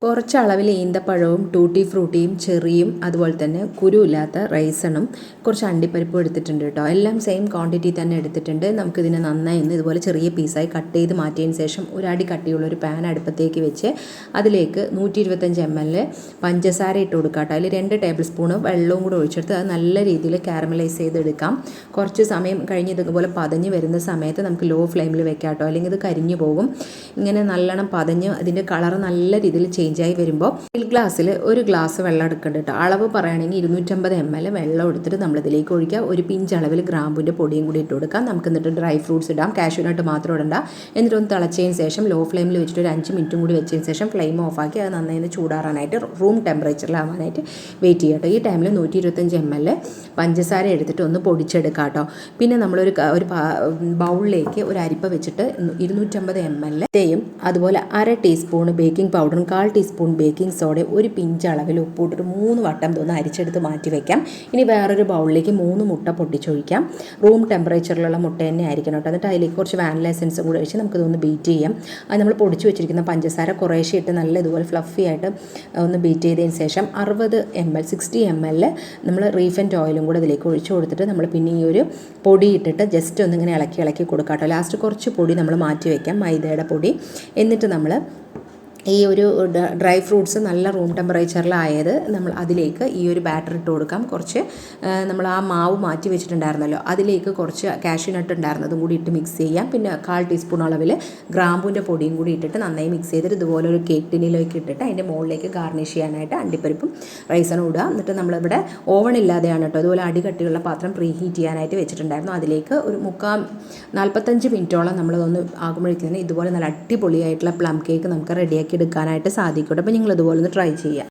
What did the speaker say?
കുറച്ച് അളവിൽ ഈന്തപ്പഴവും ടൂട്ടി ഫ്രൂട്ടിയും ചെറിയും അതുപോലെ തന്നെ കുരുവില്ലാത്ത റൈസണും കുറച്ച് അണ്ടിപ്പരിപ്പും എടുത്തിട്ടുണ്ട് കേട്ടോ. എല്ലാം സെയിം ക്വാണ്ടിറ്റി തന്നെ എടുത്തിട്ടുണ്ട്. നമുക്കിതിനെ നന്നായി ഇതുപോലെ ചെറിയ പീസായി കട്ട് ചെയ്ത് മാറ്റിയതിന് ശേഷം ഒരു അടി കട്ടിയുള്ള ഒരു പാൻ അടുപ്പത്തേക്ക് വെച്ച് അതിലേക്ക് 125 ml പഞ്ചസാര ഇട്ട് കൊടുക്കാം കേട്ടോ. അതിൽ 2 ടേബിൾ സ്പൂണ് വെള്ളവും കൂടെ ഒഴിച്ചെടുത്ത് അത് നല്ല രീതിയിൽ കാരമലൈസ് ചെയ്തെടുക്കാം. കുറച്ച് സമയം കഴിഞ്ഞ് ഇതുപോലെ പതഞ്ഞ് വരുന്ന സമയത്ത് നമുക്ക് ലോ ഫ്ലെയിമിൽ വെക്കാം കേട്ടോ, അല്ലെങ്കിൽ ഇത് കരിഞ്ഞു പോകും. ഇങ്ങനെ നല്ലോണം പതഞ്ഞ് അതിൻ്റെ കളർ നല്ല രീതിയിൽ ചേഞ്ചായി വരുമ്പോൾ ഗ്ലാസ്സിൽ ഒരു ഗ്ലാസ് വെള്ളം എടുക്കേണ്ട കേട്ടോ. അളവ് പറയുകയാണെങ്കിൽ 250 ml വെള്ളം എടുത്തിട്ട് നമ്മളിതിലേക്ക് ഒഴിക്കുക. ഒരു പിഞ്ച് അളവിൽ ഗ്രാമ്പൂൻ്റെ പൊടിയും കൂടി ഇട്ട് കൊടുക്കാം. നമുക്ക് എന്നിട്ട് ഡ്രൈ ഫ്രൂട്ട്സ് ഇടാം, കാഷ്യൂനട്ട് മാത്രം ഇടണ്ട. എന്നിട്ടൊന്ന് തിളച്ചതിന് ശേഷം ലോ ഫ്ലെയിമിൽ വെച്ചിട്ട് ഒരു 5 മിനിറ്റും കൂടി വെച്ചതിന് ശേഷം ഫ്ലെയിം ഓഫാക്കി അത് നന്നായി ചൂടാറാനായിട്ട് റൂം ടെമ്പറേച്ചറിലാവാനായിട്ട് വെയിറ്റ് ചെയ്യട്ടോ. ഈ ടൈമിൽ 125 ml പഞ്ചസാര എടുത്തിട്ട് ഒന്ന് പൊടിച്ചെടുക്കാം കേട്ടോ. പിന്നെ നമ്മളൊരു ബൗളിലേക്ക് ഒരു അരിപ്പ വെച്ചിട്ട് 250 ml തേയും അതുപോലെ 1/2 ടീസ്പൂൺ ബേക്കിംഗ് പൗഡറും 1/4 ടീസ്പൂൺ ബേക്കിംഗ് സോഡയും ഒരു പിഞ്ച് അളവിൽ ഉപ്പിട്ടിട്ട് 3 വട്ടം അരിച്ചെടുത്ത് മാറ്റി വയ്ക്കാം. ഇനി വേറൊരു ബൗളിലേക്ക് 3 മുട്ട പൊട്ടിച്ചൊഴിക്കാം. റൂം ടെമ്പറേച്ചറിലുള്ള മുട്ട തന്നെ ആയിരിക്കണം കേട്ടോ. എന്നിട്ട് അതിലേക്ക് കുറച്ച് വാനില എസൻസ് കൂടെ ഒഴിച്ച് നമുക്കിതൊന്ന് ബീറ്റ് ചെയ്യാം. അത് നമ്മൾ പൊടിച്ച് വെച്ചിരിക്കുന്ന പഞ്ചസാര കുറേശ്ശെ ഇട്ട് നല്ല ഇതുപോലെ ഫ്ലഫി ആയിട്ട് ഒന്ന് ബീറ്റ് ചെയ്തതിന് ശേഷം 60 ml നമ്മൾ റീഫൈൻഡ് ഓയിലും കൂടെ അതിലേക്ക് ഒഴിച്ച് കൊടുത്തിട്ട് നമ്മൾ പിന്നെ ഈ ഒരു പൊടി ഇട്ടിട്ട് ജസ്റ്റ് ഒന്നിങ്ങനെ ഇളക്കി കൊടുക്കാം കേട്ടോ. ലാസ്റ്റ് കുറച്ച് പൊടി നമ്മൾ മാറ്റി വയ്ക്കാം, മൈദയുടെ പൊടി. എന്നിട്ട് നമ്മൾ ഈ ഒരു ഡ്രൈ ഫ്രൂട്ട്സ് നല്ല റൂം ടെമ്പറേച്ചറിലായത് നമ്മൾ അതിലേക്ക് ഈ ഒരു ബാറ്റർ ഇട്ട് കൊടുക്കാം. കുറച്ച് നമ്മൾ ആ മാവ് മാറ്റി വെച്ചിട്ടുണ്ടായിരുന്നല്ലോ, അതിലേക്ക് കുറച്ച് കാഷ്യൂനട്ട് ഉണ്ടായിരുന്നതും കൂടി ഇട്ട് മിക്സ് ചെയ്യാം. പിന്നെ 1/4 ടീസ്പൂൺ അളവിൽ ഗ്രാമ്പൂൻ്റെ പൊടിയും കൂടി ഇട്ടിട്ട് നന്നായി മിക്സ് ചെയ്തിട്ട് ഇതുപോലെ ഒരു കേക്ക് ടിന്നിലേക്ക് ഇട്ടിട്ട് അതിൻ്റെ മുകളിലേക്ക് ഗാർണിഷ് ചെയ്യാനായിട്ട് അണ്ടിപ്പരിപ്പും റൈസണും ഇടുക. എന്നിട്ട് നമ്മളിവിടെ ഓവൺ ഇല്ലാതെയാണ് കേട്ടോ, അതുപോലെ അടികട്ടിയുള്ള പാത്രം പ്രീ ഹീറ്റ് ചെയ്യാനായിട്ട് വെച്ചിട്ടുണ്ടായിരുന്നു. അതിലേക്ക് ഒരു 45 മിനിറ്റോളം നമ്മളതൊന്ന് ആകുമ്പോഴേക്കും ഇതുപോലെ നല്ല അടിപൊളിയായിട്ടുള്ള പ്ലം കേക്ക് നമുക്ക് റെഡിയാക്കി എടുക്കാനായിട്ട് സാധിക്കും. അപ്പോൾ നിങ്ങൾ ഇതുപോലെ ഒന്ന് ട്രൈ ചെയ്യുക.